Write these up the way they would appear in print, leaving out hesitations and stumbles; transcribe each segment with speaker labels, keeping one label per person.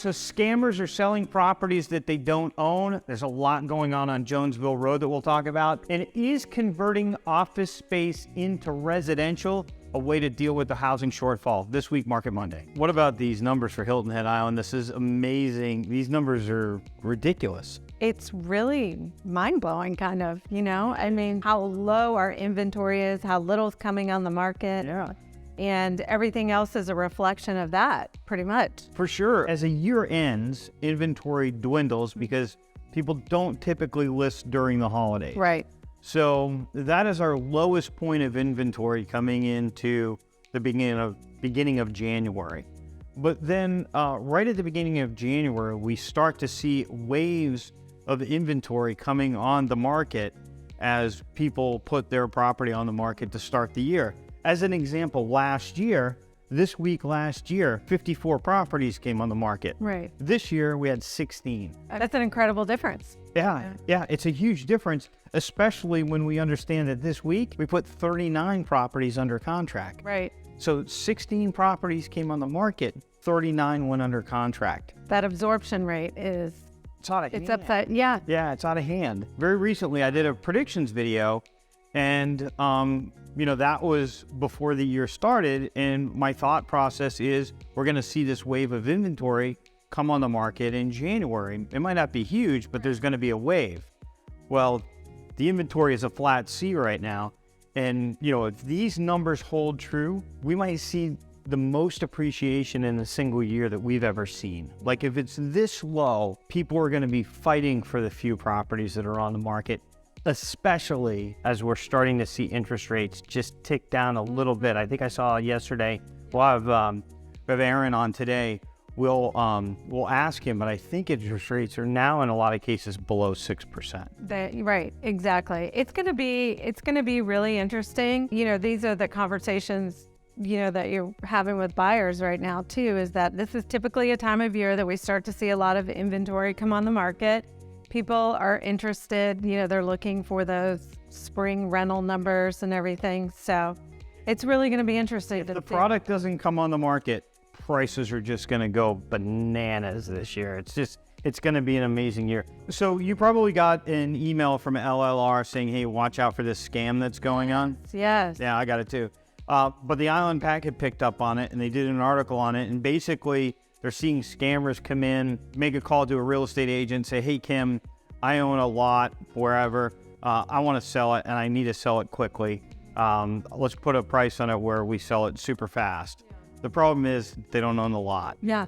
Speaker 1: so scammers are selling properties that they don't own. There's a lot going on Jonesville Road that we'll talk about. And it is converting office space into residential, a way to deal with the housing shortfall. This week, Market Monday. What about these numbers for Hilton Head Island? This is amazing. These numbers are ridiculous.
Speaker 2: It's really mind-blowing, kind of, you know? I mean, how low our inventory is, how little is coming on the market.
Speaker 1: Yeah.
Speaker 2: And everything else is a reflection of that, pretty much.
Speaker 1: For sure. As a year ends, inventory dwindles because people don't typically list during the holidays.
Speaker 2: Right.
Speaker 1: So that is our lowest point of inventory coming into the beginning of January. But then right at the beginning of January, we start to see waves of inventory coming on the market as people put their property on the market to start the year. As an example, last year, 54 properties came on the market.
Speaker 2: Right.
Speaker 1: This year, we had 16.
Speaker 2: That's an incredible difference.
Speaker 1: Yeah, it's a huge difference, especially when we understand that this week, we put 39 properties under contract.
Speaker 2: Right.
Speaker 1: So 16 properties came on the market, 39 went under contract.
Speaker 2: That absorption rate is...
Speaker 1: It's out of hand.
Speaker 2: It's upside, yeah.
Speaker 1: Yeah, it's out of hand. Very recently, I did a predictions video, and that was before the year started, and my thought process is we're going to see this wave of inventory come on the market in January. It might not be huge, but there's going to be a wave. Well, the inventory is a flat C right now, and if these numbers hold true, we might see the most appreciation in a single year that we've ever seen. Like, if it's this low, people are going to be fighting for the few properties that are on the market, especially as we're starting to see interest rates just tick down a little bit. I think I saw yesterday, we'll have Aaron on today. We'll ask him, but I think interest rates are now in a lot of cases below 6%.
Speaker 2: Right, exactly. It's gonna be really interesting. These are the conversations that you're having with buyers right now too, is that this is typically a time of year that we start to see a lot of inventory come on the market. People are interested, they're looking for those spring rental numbers and everything. So it's really going to be interesting.
Speaker 1: If the product doesn't come on the market, prices are just going to go bananas this year. It's going to be an amazing year. So you probably got an email from LLR saying, hey, watch out for this scam that's going on.
Speaker 2: Yes.
Speaker 1: Yeah, I got it too. But the Island Pack had picked up on it, and they did an article on it, and basically they're seeing scammers come in, make a call to a real estate agent, say, hey, Kim, I own a lot wherever. I want to sell it, and I need to sell it quickly. Let's put a price on it where we sell it super fast. The problem is they don't own the lot.
Speaker 2: Yeah,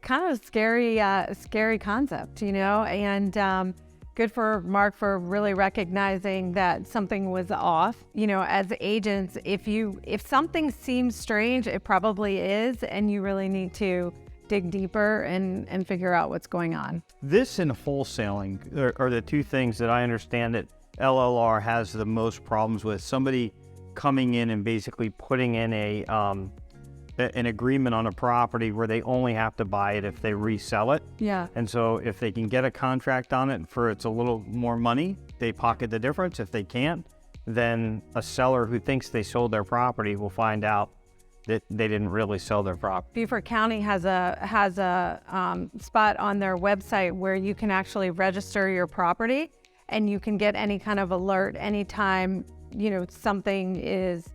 Speaker 2: kind of scary concept, and good for Mark for really recognizing that something was off. As agents, if something seems strange, it probably is, and you really need to dig deeper and figure out what's going on.
Speaker 1: This and wholesaling are the two things that I understand that LLR has the most problems with. Somebody coming in and basically putting in an agreement on a property where they only have to buy it if they resell it.
Speaker 2: Yeah.
Speaker 1: And so if they can get a contract on it for it's a little more money, they pocket the difference. If they can't, then a seller who thinks they sold their property will find out that they didn't really sell their property.
Speaker 2: Beaufort County has a spot on their website where you can actually register your property, and you can get any kind of alert anytime something is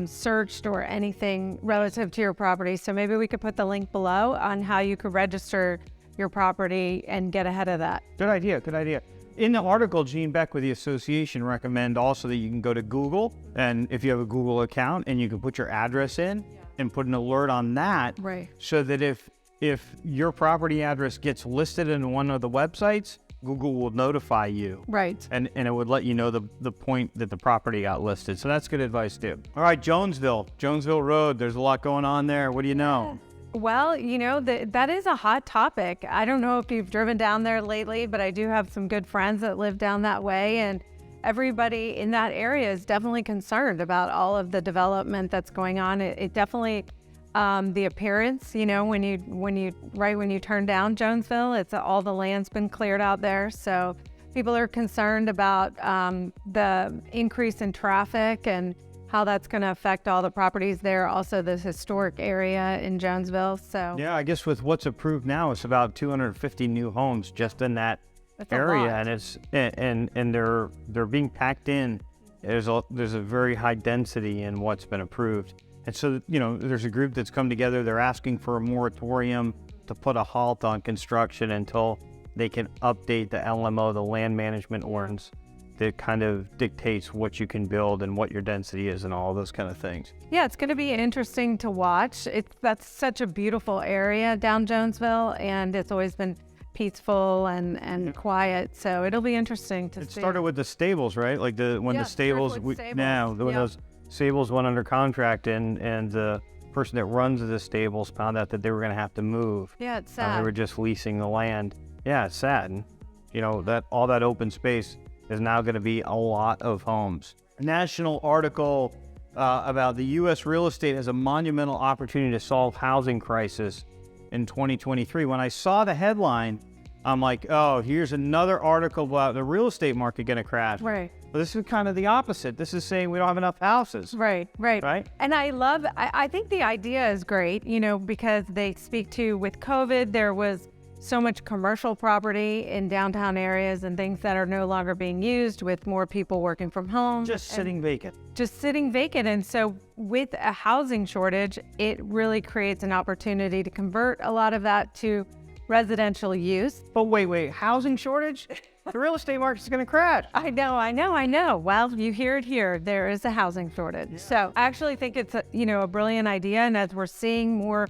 Speaker 2: searched or anything relative to your property. So maybe we could put the link below on how you could register your property and get ahead of that.
Speaker 1: Good idea. In the article, Gene Beck with the association recommend also that you can go to Google, and if you have a Google account, and you can put your address in and put an alert on that,
Speaker 2: right?
Speaker 1: So that if your property address gets listed in one of the websites, Google will notify you.
Speaker 2: Right.
Speaker 1: And it would let you know the point that the property got listed. So that's good advice too. All right, Jonesville Road. There's a lot going on there. What do you know?
Speaker 2: Well, that is a hot topic. I don't know if you've driven down there lately, but I do have some good friends that live down that way, and everybody in that area is definitely concerned about all of the development that's going on. It definitely, the appearance, when you turn down Jonesville, it's all the land's been cleared out there. So people are concerned about the increase in traffic and how that's going to affect all the properties there, also the historic area in Jonesville. So
Speaker 1: Yeah, I guess with what's approved now, it's about 250 new homes just in that
Speaker 2: that's a
Speaker 1: area,
Speaker 2: lot.
Speaker 1: and it's and they're being packed in. There's a very high density in what's been approved, and so there's a group that's come together. They're asking for a moratorium to put a halt on construction until they can update the LMO, the land management ordinance, that kind of dictates what you can build and what your density is and all those kind of things.
Speaker 2: Yeah, it's going to be interesting to watch. That's such a beautiful area down Jonesville, and it's always been peaceful and quiet. So it'll be interesting to see.
Speaker 1: It started with the stables, right? Like when the stables, when those stables went under contract, and the person that runs the stables found out that they were going to have to move.
Speaker 2: Yeah, it's sad.
Speaker 1: They were just leasing the land. Yeah, it's sad. And, that all that open space is now going to be a lot of homes. A national article about the U.S. real estate as a monumental opportunity to solve housing crisis in 2023. When I saw the headline, I'm like, oh, here's another article about the real estate market going to crash.
Speaker 2: Right.
Speaker 1: But this is kind of the opposite. This is saying we don't have enough houses.
Speaker 2: Right. And I think the idea is great, because they speak to, with COVID, there was so much commercial property in downtown areas and things that are no longer being used, with more people working from home.
Speaker 1: Just sitting vacant.
Speaker 2: And so with a housing shortage, it really creates an opportunity to convert a lot of that to residential use.
Speaker 1: But wait, housing shortage? The real estate market is going to crash.
Speaker 2: I know. Well, you hear it here. There is a housing shortage. Yeah. So I actually think it's a brilliant idea. And as we're seeing more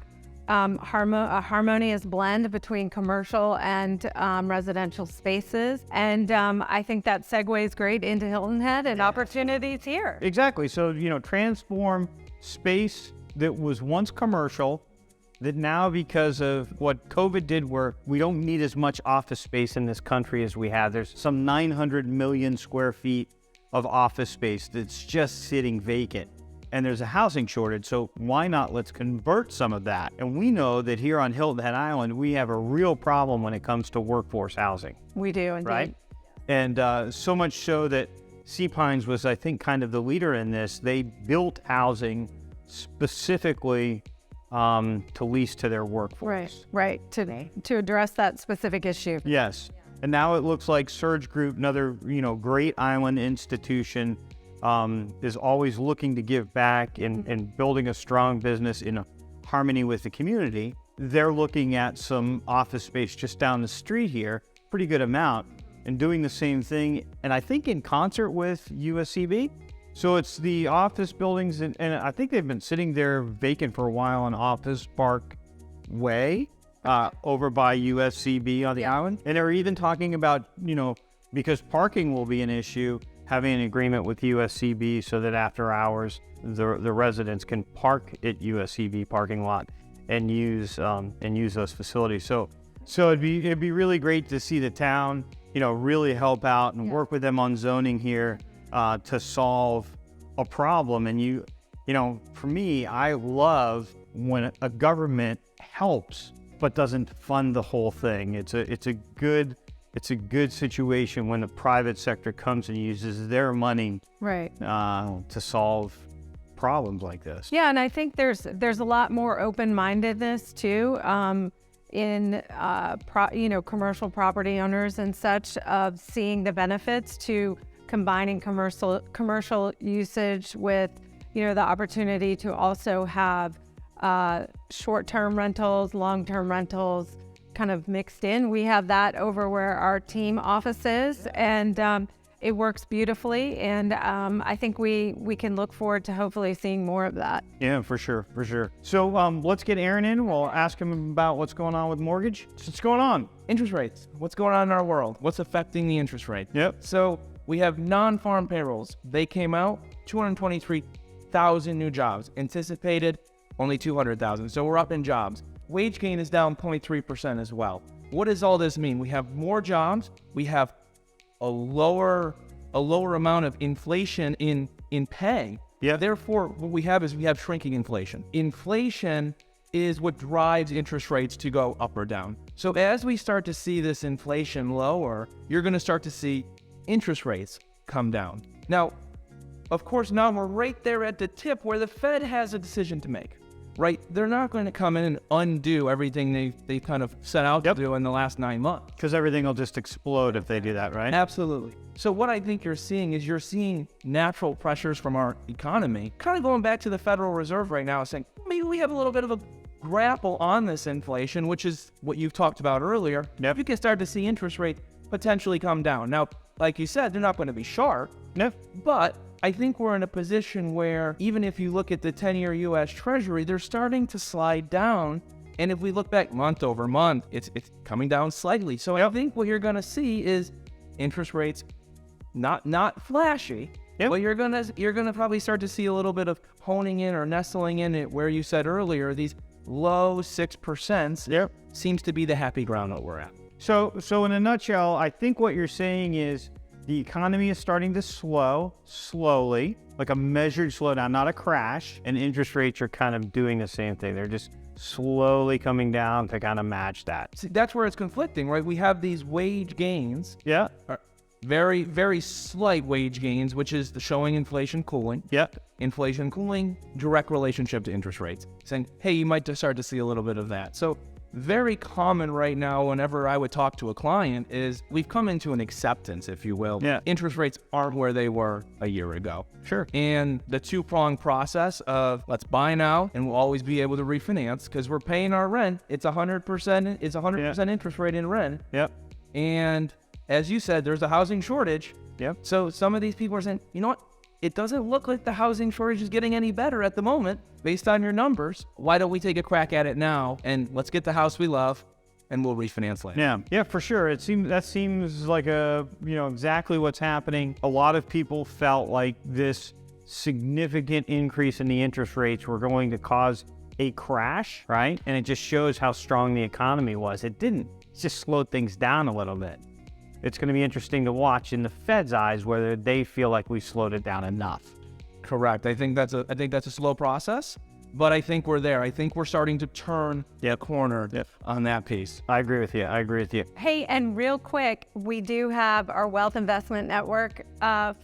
Speaker 2: a harmonious blend between commercial and residential spaces. And I think that segues great into Hilton Head and opportunities here.
Speaker 1: Exactly. So, transform space that was once commercial, that now, because of what COVID did, where we don't need as much office space in this country as we have. There's some 900 million square feet of office space that's just sitting vacant. And there's a housing shortage, so why not let's convert some of that? And we know that here on Hilton Head Island, we have a real problem when it comes to workforce housing.
Speaker 2: We do, indeed.
Speaker 1: Right? And so much so that Sea Pines was, I think, kind of the leader in this. They built housing specifically to lease to their workforce.
Speaker 2: Right, to address that specific issue.
Speaker 1: Yes, and now it looks like Surge Group, another great island institution, is always looking to give back and building a strong business in harmony with the community. They're looking at some office space just down the street here, pretty good amount, and doing the same thing, and I think in concert with USCB. So it's the office buildings, and I think they've been sitting there vacant for a while on Office Park Way, over by USCB on the island. And they're even talking about, because parking will be an issue, having an agreement with USCB so that after hours, the residents can park at USCB parking lot and use those facilities. So it'd be really great to see the town, really help out and work with them on zoning here to solve a problem. And for me, I love when a government helps but doesn't fund the whole thing. It's a good situation when the private sector comes and uses their money to solve problems like this.
Speaker 2: Yeah, and I think there's a lot more open-mindedness too in commercial property owners and such, of seeing the benefits to combining commercial usage with the opportunity to also have short-term rentals, long-term rentals kind of mixed in. We have that over where our team office is, and it works beautifully. And I think we can look forward to hopefully seeing more of that.
Speaker 1: Yeah, for sure. So let's get Aaron in. We'll ask him about what's going on with mortgage. What's going on?
Speaker 3: Interest rates. What's going on in our world? What's affecting the interest rate?
Speaker 1: Yep.
Speaker 3: So we have non-farm payrolls. They came out, 223,000 new jobs. Anticipated, only 200,000. So we're up in jobs. Wage gain is down 0.3% as well. What does all this mean? We have more jobs. We have a lower amount of inflation in pay.
Speaker 1: Yeah.
Speaker 3: Therefore, what we have is shrinking inflation. Inflation is what drives interest rates to go up or down. So as we start to see this inflation lower, you're going to start to see interest rates come down. Now, of course, now we're right there at the tip where the Fed has a decision to make, right? They're not going to come in and undo everything they kind of set out to do in the last 9 months.
Speaker 1: Because everything will just explode if they do that, right?
Speaker 3: Absolutely. So what I think you're seeing natural pressures from our economy, kind of going back to the Federal Reserve right now, saying maybe we have a little bit of a grapple on this inflation, which is what you've talked about earlier.
Speaker 1: Yep.
Speaker 3: You can start to see interest rates potentially come down. Now, like you said, they're not going to be sharp, but I think we're in a position where even if you look at the 10-year U.S. Treasury, they're starting to slide down. And if we look back month over month, it's coming down slightly. So I think what you're going to see is interest rates not flashy, but you're gonna probably start to see a little bit of honing in or nestling in it where you said earlier, these low 6% seems to be the happy ground that we're at.
Speaker 1: So in a nutshell, I think what you're saying is the economy is starting to slowly, like a measured slowdown, not a crash, and interest rates are kind of doing the same thing. They're just slowly coming down to kind of match that.
Speaker 3: See, that's where it's conflicting, right? We have these wage gains.
Speaker 1: Yeah.
Speaker 3: Very, very slight wage gains, which is the showing inflation cooling.
Speaker 1: Yep.
Speaker 3: Inflation cooling, direct relationship to interest rates. Saying, hey, you might just start to see a little bit of that. So very common right now whenever I would talk to a client is we've come into an acceptance, if you will.
Speaker 1: Yeah.
Speaker 3: Interest rates aren't where they were a year ago.
Speaker 1: Sure.
Speaker 3: And the two-pronged process of let's buy now and we'll always be able to refinance because we're paying our rent. It's 100%. It's 100% interest rate in rent.
Speaker 1: Yep.
Speaker 3: And as you said, there's a housing shortage.
Speaker 1: Yep.
Speaker 3: So some of these people are saying, you know what? It doesn't look like the housing shortage is getting any better at the moment based on your numbers. Why don't we take a crack at it now and let's get the house we love and we'll refinance later.
Speaker 1: Yeah, for sure. That seems like exactly what's happening. A lot of people felt like this significant increase in the interest rates were going to cause a crash, right? And it just shows how strong the economy was. It didn't. It just slowed things down a little bit. It's going to be interesting to watch in the Fed's eyes whether they feel like we slowed it down enough.
Speaker 3: Correct. I think that's a slow process, but I think we're there. I think we're starting to turn the corner on that piece.
Speaker 1: I agree with you.
Speaker 2: Hey, and real quick, we do have our Wealth Investment Network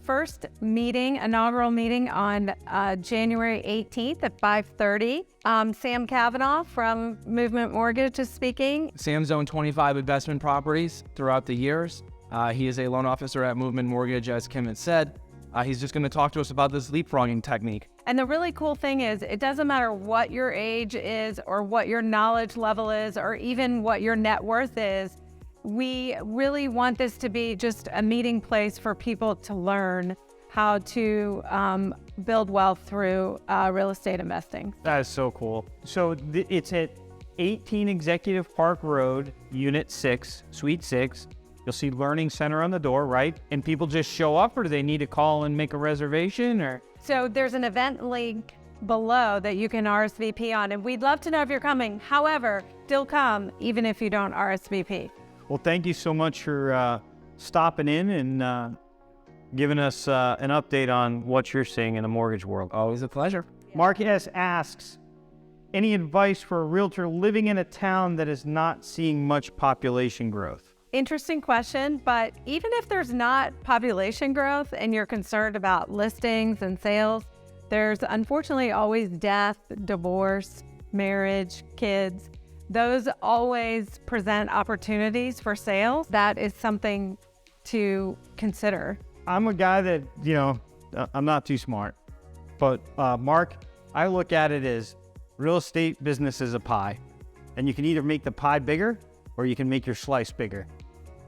Speaker 2: first inaugural meeting on January 18th at 5:30. Sam Cavanaugh from Movement Mortgage is speaking.
Speaker 3: Sam's owned 25 investment properties throughout the years. He is a loan officer at Movement Mortgage, as Kim had said. He's just going to talk to us about this leapfrogging technique.
Speaker 2: And the really cool thing is it doesn't matter what your age is or what your knowledge level is or even what your net worth is. We really want this to be just a meeting place for people to learn how to build wealth through real estate investing.
Speaker 1: That is so cool. So it's at 18 Executive Park Road, Unit 6, Suite 6. You'll see Learning Center on the door, right? And people just show up, or do they need to call and make a reservation? Or
Speaker 2: so there's an event link below that you can RSVP on, and we'd love to know if you're coming. However, still come even if you don't RSVP.
Speaker 1: Well, thank you so much for stopping in and giving us an update on what you're seeing in the mortgage world.
Speaker 3: Always a pleasure.
Speaker 1: Mark S. asks, any advice for a realtor living in a town that is not seeing much population growth?
Speaker 2: Interesting question, but even if there's not population growth and you're concerned about listings and sales, there's unfortunately always death, divorce, marriage, kids. Those always present opportunities for sales. That is something to consider.
Speaker 1: I'm a guy that, I'm not too smart, but Mark, I look at it as real estate business is a pie, and you can either make the pie bigger or you can make your slice bigger.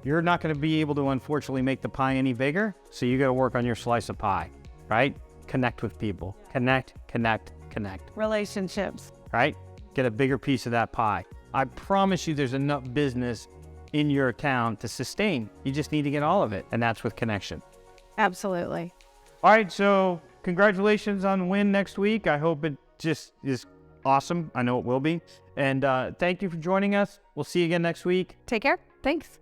Speaker 1: You're not going to be able to, unfortunately, make the pie any bigger, so you got to work on your slice of pie, right? Connect with people. Connect.
Speaker 2: Relationships.
Speaker 1: Right? Get a bigger piece of that pie. I promise you there's enough business in your town to sustain. You just need to get all of it, and that's with connection.
Speaker 2: Absolutely.
Speaker 1: All right, so congratulations on the win next week. I hope it just is awesome. I know it will be. And thank you for joining us. We'll see you again next week.
Speaker 2: Take care. Thanks.